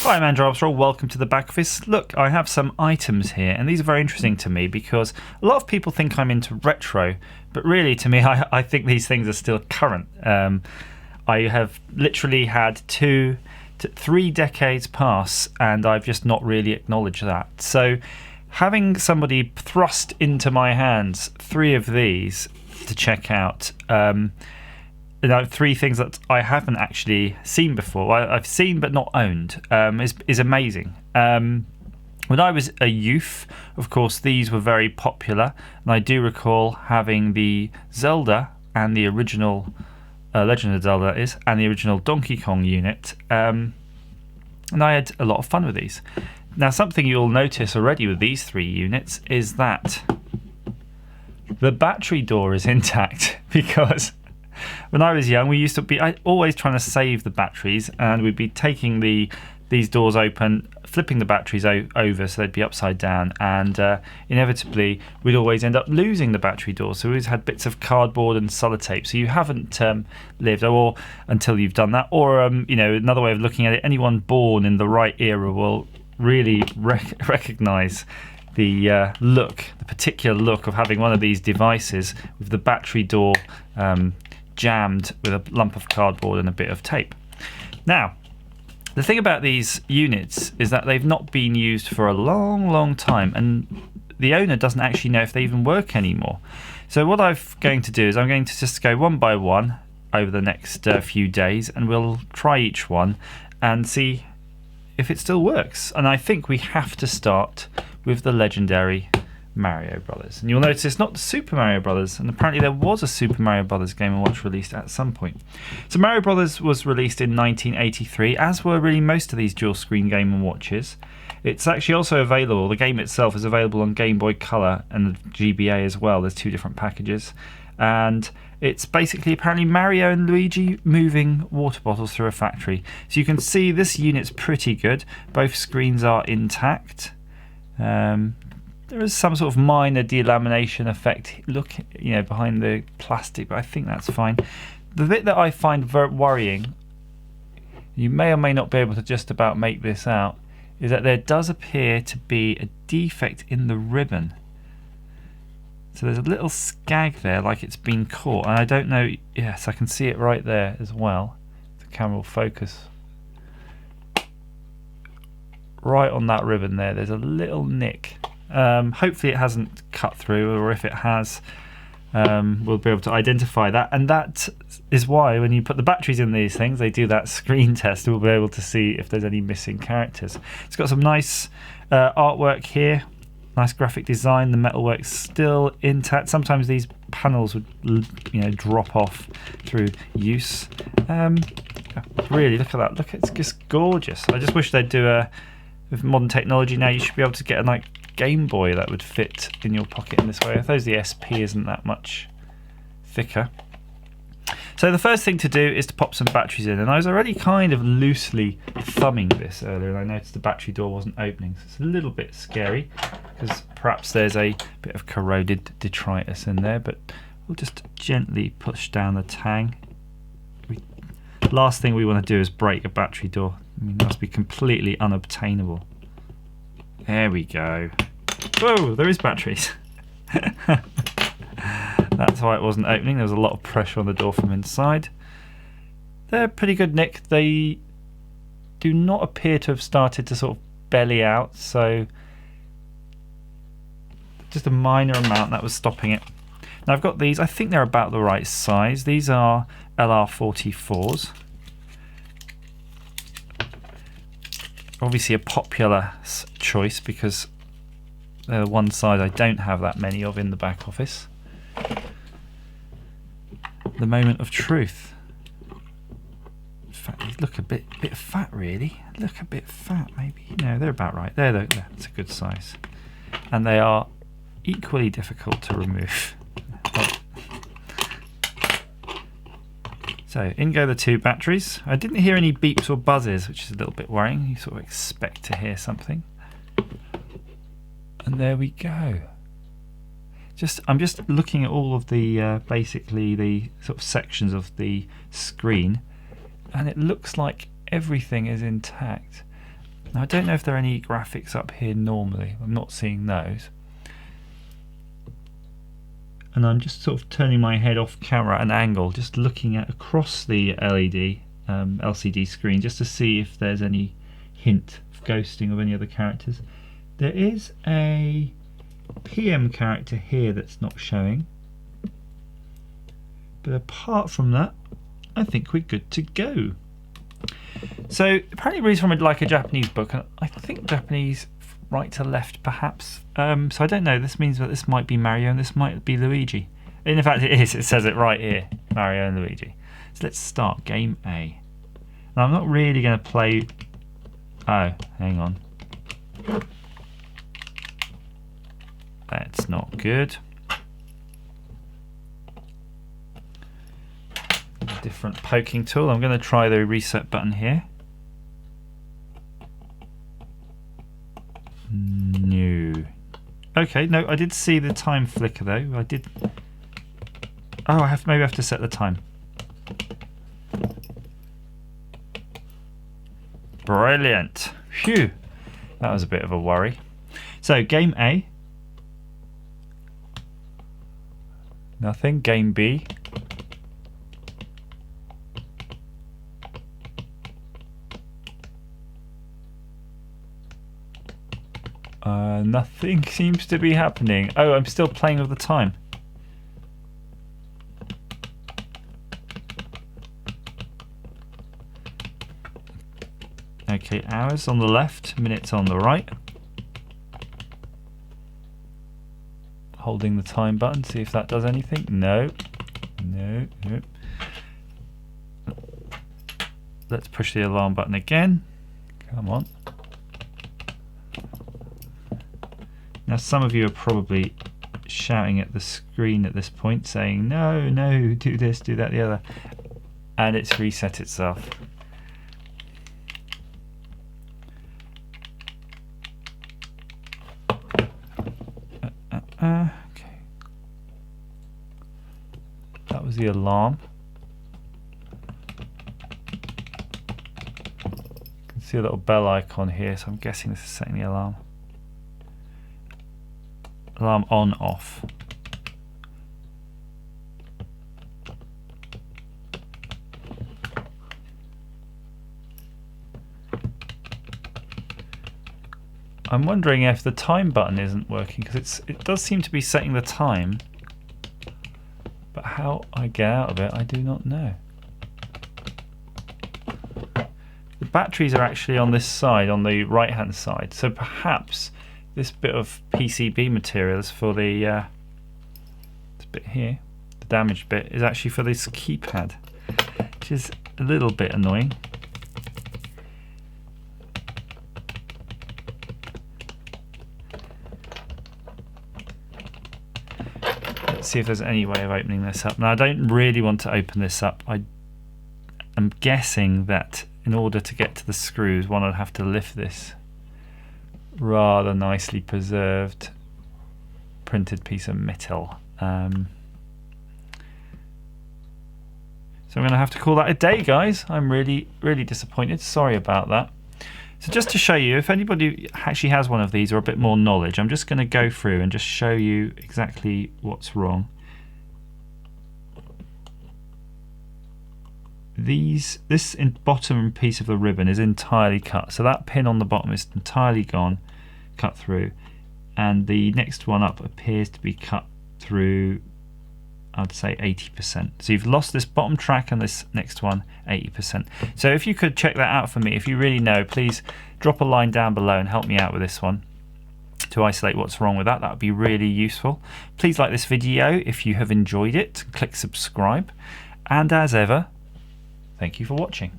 Hi, I'm Andrew Armstrong. Welcome to the back office. Look, I have some items here, and these are very interesting to me because a lot of people think I'm into retro, but really, to me, I think these things are still current. I have literally had 2 to 3 decades pass, and I've just not really acknowledged that. So, having somebody thrust into my hands 3 of these to check out. 3 things that I haven't actually seen before. I've seen but not owned. Is amazing. When I was a youth, of course, these were very popular, and I do recall having the Zelda and the original Legend of Zelda and the original Donkey Kong unit, and I had a lot of fun with these. Now, something you'll notice already with these 3 units is that the battery door is intact because when I was young, we used to be always trying to save the batteries, and we'd be taking these doors open, flipping the batteries over so they'd be upside down, and inevitably we'd always end up losing the battery doors. So we always had bits of cardboard and sellotape. So you haven't lived or until you've done that, or another way of looking at it, anyone born in the right era will really recognise the particular look of having one of these devices with the battery door jammed with a lump of cardboard and a bit of tape. Now, the thing about these units is that they've not been used for a long time, and the owner doesn't actually know if they even work anymore. So what I'm going to do is I'm going to just go one by one over the next few days, and we'll try each one and see if it still works. And I think we have to start with the legendary Mario Brothers. And you'll notice it's not the Super Mario Brothers, and apparently there was a Super Mario Brothers Game & Watch released at some point. So Mario Brothers was released in 1983, as were really most of these dual screen Game & Watches. It's actually also available, the game itself is available on Game Boy Color and the GBA as well. There's 2 different packages, and it's basically apparently Mario and Luigi moving water bottles through a factory. So you can see this unit's pretty good. Both screens are intact. There is some sort of minor delamination effect, behind the plastic, but I think that's fine. The bit that I find very worrying, you may or may not be able to just about make this out, is that there does appear to be a defect in the ribbon. So there's a little scag there, like it's been caught, and I don't know. Yes, I can see it right there as well. The camera will focus right on that ribbon there. There's a little nick. Hopefully it hasn't cut through, or if it has, we'll be able to identify that. And that is why when you put the batteries in these things, they do that screen test. We'll be able to see if there's any missing characters. It's got some nice artwork here, nice graphic design. The metalwork's still intact. Sometimes these panels would drop off through use. Really, look at that. Look, it's just gorgeous. I just wish they'd do with modern technology now, you should be able to get a Game Boy that would fit in your pocket in this way. I suppose the SP isn't that much thicker. So the first thing to do is to pop some batteries in, and I was already kind of loosely thumbing this earlier, and I noticed the battery door wasn't opening, so it's a little bit scary because perhaps there's a bit of corroded detritus in there, but we'll just gently push down the tang. Last thing we want to do is break a battery door. I mean, it must be completely unobtainable. There we go. Whoa, there is batteries. That's why it wasn't opening. There was a lot of pressure on the door from inside. They're pretty good nick. They do not appear to have started to sort of belly out, so just a minor amount that was stopping it. Now I've got these. I think they're about the right size. These are LR44s. Obviously a popular choice because they're the one size I don't have that many of in the back office. The moment of truth. In fact, they look a bit fat, really. Look a bit fat, maybe. No, they're about right. There, it's a good size, and they are equally difficult to remove. So in go the 2 batteries. I didn't hear any beeps or buzzes, which is a little bit worrying. You sort of expect to hear something. And there we go. I'm just looking at all of the basically the sort of sections of the screen, and it looks like everything is intact. Now, I don't know if there are any graphics up here normally. I'm not seeing those. And I'm just sort of turning my head off camera at an angle, just looking at across the LED LCD screen, just to see if there's any hint of ghosting of any other characters. There is a PM character here that's not showing, but apart from that, I think we're good to go. So apparently reads from like a Japanese book, and I think Japanese right to left perhaps. So I don't know, this means that this might be Mario and this might be Luigi. In fact it is, it says it right here, Mario and Luigi. So let's start game A. Now I'm not really going to play... Oh, hang on. That's not good. A different poking tool. I'm going to try the reset button here. No. Okay, no, I did see the time flicker though. I did. Oh, maybe I have to set the time. Brilliant. Phew. That was a bit of a worry. So game A. Nothing. Game B. Nothing seems to be happening. Oh, I'm still playing with the time. Okay, hours on the left, minutes on the right. Holding the time button, see if that does anything. No. No. No. Let's push the alarm button again. Come on. Now some of you are probably shouting at the screen at this point saying, no, no, do this, do that, the other. And it's reset itself. Okay. That was the alarm. You can see a little bell icon here, so I'm guessing this is setting the alarm. Alarm on, off. I'm wondering if the time button isn't working, because it does seem to be setting the time, but how I get out of it I do not know. The batteries are actually on this side, on the right hand side, so perhaps this bit of PCB material is for the this bit here, the damaged bit, is actually for this keypad, which is a little bit annoying. Let's see if there's any way of opening this up. Now I don't really want to open this up. I am guessing that in order to get to the screws, one would have to lift this rather nicely preserved printed piece of metal. So I'm going to have to call that a day, guys. I'm really disappointed. Sorry about that. So just to show you, if anybody actually has one of these or a bit more knowledge, I'm just going to go through and just show you exactly what's wrong. This bottom piece of the ribbon is entirely cut, so that pin on the bottom is entirely gone, cut through, and the next one up appears to be cut through, I'd say 80%. So you've lost this bottom track and this next one 80%. So if you could check that out for me, if you really know, please drop a line down below and help me out with this one to isolate what's wrong with that. That would be really useful. Please like this video if you have enjoyed it, click subscribe, and as ever, thank you for watching.